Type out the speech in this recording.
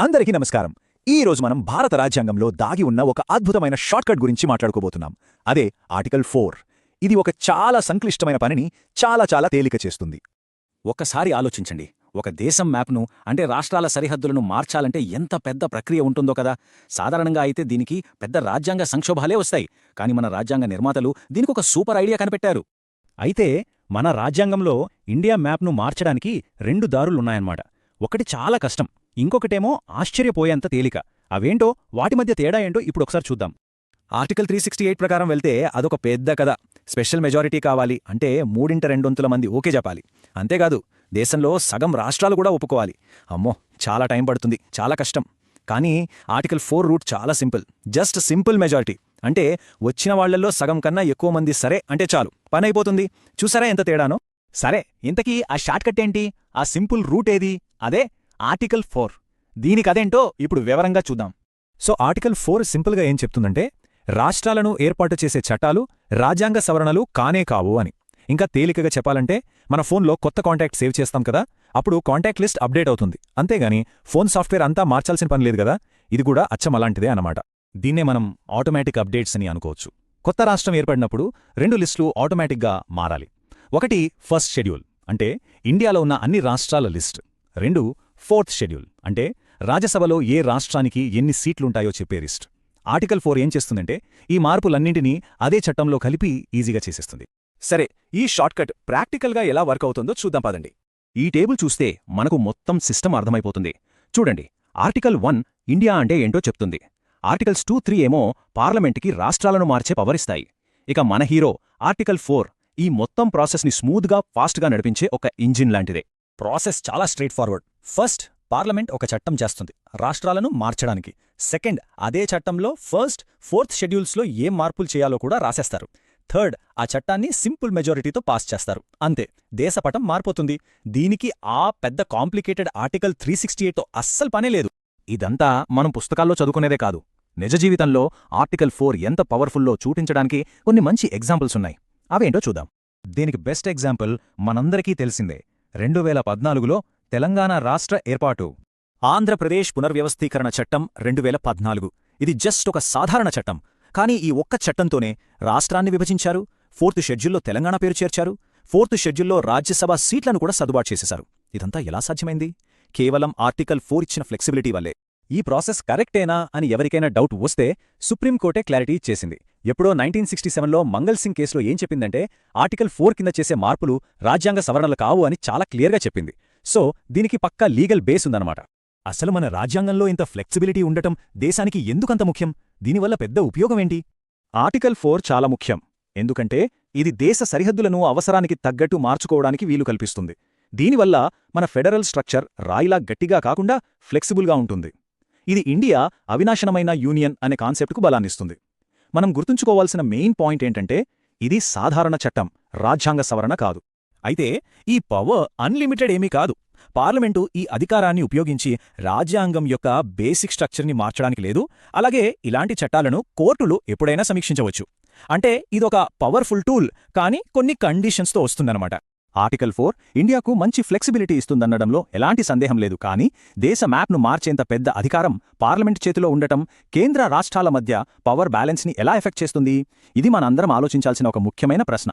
అందరికీ నమస్కారం. ఈ రోజు మనం భారత రాజ్యాంగంలో దాగి ఉన్న ఒక అద్భుతమైన షార్ట్కట్ గురించి మాట్లాడుకోబోతున్నాం. అదే ఆర్టికల్ 4. ఇది ఒక చాలా సంక్లిష్టమైన పనిని చాలా తేలిక చేస్తుంది. ఒక్కసారి ఆలోచించండి. ఒక దేశం మ్యాప్ను అంటే రాష్ట్రాల సరిహద్దులను మార్చాలంటే ఎంత పెద్ద ప్రక్రియ ఉంటుందో కదా. సాధారణంగా అయితే దీనికి పెద్ద రాజ్యాంగ సంక్షోభాలే వస్తాయి. కాని మన రాజ్యాంగ నిర్మాతలు దీనికొక సూపర్ ఐడియా కనిపెట్టారు. అయితే మన రాజ్యాంగంలో ఇండియా మ్యాప్ను మార్చడానికి 2 దారులున్నాయన్నమాట. ఒకటి చాలా కష్టం, ఇంకొకటేమో ఆశ్చర్యపోయేంత తేలిక. అవేంటో, వాటి మధ్య తేడా ఏంటో ఇప్పుడొకసారి చూద్దాం. ఆర్టికల్ 368 ప్రకారం వెళ్తే అదొక పెద్ద కథ. స్పెషల్ మెజారిటీ కావాలి అంటే 3/2 మంది ఓకే చెప్పాలి. అంతేకాదు, దేశంలో సగం రాష్ట్రాలు కూడా ఒప్పుకోవాలి. అమ్మో, చాలా టైం పడుతుంది, చాలా కష్టం. కానీ ఆర్టికల్ 4 రూట్ చాలా సింపుల్. జస్ట్ సింపుల్ మెజారిటీ అంటే వచ్చిన వాళ్లలో సగం కన్నా ఎక్కువ మంది సరే అంటే చాలు, పనైపోతుంది. చూసారా ఎంత తేడానో? సరే, ఇంతకీ ఆ షార్ట్కట్ ఏంటి? ఆ సింపుల్ రూట్ ఏది? అదే ఆర్టికల్ 4. దీనికదేంటో ఇప్పుడు వివరంగా చూద్దాం. సో ఆర్టికల్ 4 సింపుల్గా ఏం చెప్తుందంటే, రాష్ట్రాలను ఏర్పాటు చేసే చట్టాలు రాజ్యాంగ సవరణలు కానే కావు అని. ఇంకా తేలికగా చెప్పాలంటే, మన ఫోన్లో కొత్త కాంటాక్ట్ సేవ్ చేస్తాం కదా, అప్పుడు కాంటాక్ట్ లిస్ట్ అప్డేట్ అవుతుంది. అంతేగాని ఫోన్ సాఫ్ట్వేర్ అంతా మార్చాల్సిన పని లేదు కదా. ఇది కూడా అచ్చం అలాంటిదే అన్నమాట. దీన్నే మనం ఆటోమేటిక్ అప్డేట్స్ అని అనుకోవచ్చు. కొత్త రాష్ట్రం ఏర్పడినప్పుడు 2 లిస్టులు ఆటోమేటిక్గా మారాలి. ఒకటి ఫస్ట్ షెడ్యూల్, అంటే ఇండియాలో ఉన్న అన్ని రాష్ట్రాల లిస్ట్. 2 ఫోర్త్ షెడ్యూల్, అంటే రాజ్యసభలో ఏ రాష్ట్రానికి ఎన్ని సీట్లుంటాయో చెప్పే లిస్ట్. ఆర్టికల్ 4 ఏం చేస్తుందంటే, ఈ మార్పులన్నింటినీ అదే చట్టంలో కలిపి ఈజీగా చేసేస్తుంది. సరే, ఈ షార్ట్కట్ ప్రాక్టికల్గా ఎలా వర్క్ అవుతుందో చూద్దాం పదండి. ఈ టేబుల్ చూస్తే మనకు మొత్తం సిస్టమ్ అర్థమైపోతుంది. చూడండి, ఆర్టికల్ 1 ఇండియా అంటే ఏంటో చెప్తుంది. ఆర్టికల్స్ 2, 3 ఏమో పార్లమెంట్కి రాష్ట్రాలను మార్చే పవరిస్తాయి. ఇక మన హీరో ఆర్టికల్ 4 ఈ మొత్తం ప్రాసెస్ని స్మూత్గా, ఫాస్ట్గా నడిపించే ఒక ఇంజిన్ లాంటిదే. ప్రాసెస్ చాలా స్ట్రెయిట్ ఫార్వర్డ్. ఫస్ట్, పార్లమెంట్ ఒక చట్టం చేస్తుంది రాష్ట్రాలను మార్చడానికి. సెకండ్, అదే చట్టంలో ఫస్ట్, ఫోర్త్ షెడ్యూల్స్లో ఏం మార్పులు చేయాలో కూడా రాసేస్తారు. థర్డ్, ఆ చట్టాన్ని సింపుల్ మెజారిటీతో పాస్ చేస్తారు. అంతే, దేశపటం మారిపోతుంది. దీనికి ఆ పెద్ద కాంప్లికేటెడ్ ఆర్టికల్ 368తో అస్సలు పనే లేదు. ఇదంతా మనం పుస్తకాల్లో చదువుకునేదే కాదు. నిజ జీవితంలో ఆర్టికల్ 4 ఎంత పవర్ఫుల్లో చూపించడానికి కొన్ని మంచి ఎగ్జాంపుల్స్ ఉన్నాయి. అవేంటో చూద్దాం. దీనికి బెస్ట్ ఎగ్జాంపుల్ మనందరికీ తెలిసిందే, 2014లో తెలంగాణ రాష్ట్ర ఏర్పాటు. ఆంధ్రప్రదేశ్ పునర్వ్యవస్థీకరణ చట్టం 2014. ఇది జస్ట్ ఒక సాధారణ చట్టం. కానీ ఈ ఒక్క చట్టంతోనే రాష్ట్రాన్ని విభజించారు, 4th షెడ్యూల్లో తెలంగాణ పేరు చేర్చారు, 4th షెడ్యూల్లో రాజ్యసభ సీట్లను కూడా సర్దుబాటు చేసేశారు. ఇదంతా ఎలా సాధ్యమైంది? కేవలం ఆర్టికల్ 4 ఇచ్చిన ఫ్లెక్సిబిలిటీ వల్లే. ఈ ప్రాసెస్ కరెక్టేనా అని ఎవరికైనా డౌట్ వస్తే సుప్రీంకోర్టే క్లారిటీ ఇచ్చేసింది. ఎప్పుడో 1967లో మంగల్ సింగ్ కేసులో ఏం చెప్పిందంటే, ఆర్టికల్ 4 కింద చేసే మార్పులు రాజ్యాంగ సవరణలు కావు అని చాలా క్లియర్గా చెప్పింది. సో దీనికి పక్కా లీగల్ బేస్ ఉందన్నమాట. అసలు మన రాజ్యాంగంలో ఇంత ఫ్లెక్సిబిలిటీ ఉండటం దేశానికి ఎందుకంత ముఖ్యం? దీనివల్ల పెద్ద ఉపయోగమేంటి? ఆర్టికల్ 4 చాలా ముఖ్యం. ఎందుకంటే ఇది దేశ సరిహద్దులను అవసరానికి తగ్గట్టు మార్చుకోవడానికి వీలు కల్పిస్తుంది. దీనివల్ల మన ఫెడరల్ స్ట్రక్చర్ రాయిలా గట్టిగా కాకుండా ఫ్లెక్సిబుల్గా ఉంటుంది. ఇది ఇండియా అవినాశనమైన యూనియన్ అనే కాన్సెప్ట్కు బలాన్నిస్తుంది. మనం గుర్తుంచుకోవాల్సిన మెయిన్ పాయింట్ ఏంటంటే, ఇది సాధారణ చట్టం, రాజ్యాంగ సవరణ కాదు. అయితే ఈ పవర్ అన్లిమిటెడ్ ఏమీ కాదు. పార్లమెంటు ఈ అధికారాన్ని ఉపయోగించి రాజ్యాంగం యొక్క బేసిక్ స్ట్రక్చర్ని మార్చడానికి లేదు. అలాగే ఇలాంటి చట్టాలను కోర్టులు ఎప్పుడైనా సమీక్షించవచ్చు. అంటే ఇదొక పవర్ఫుల్ టూల్, కానీ కొన్ని కండిషన్స్తో వస్తుందన్నమాట. ఆర్టికల్ 4 ఇండియాకు మంచి ఫ్లెక్సిబిలిటీ ఇస్తుందన్నడంలో ఎలాంటి సందేహం లేదు. కానీ దేశ మ్యాప్ను మార్చేంత పెద్ద అధికారం పార్లమెంట్ చేతిలో ఉండటం కేంద్ర రాష్ట్రాల మధ్య పవర్ బ్యాలెన్స్ని ఎలా ఎఫెక్ట్ చేస్తుంది? ఇది మనందరం ఆలోచించాల్సిన ఒక ముఖ్యమైన ప్రశ్న.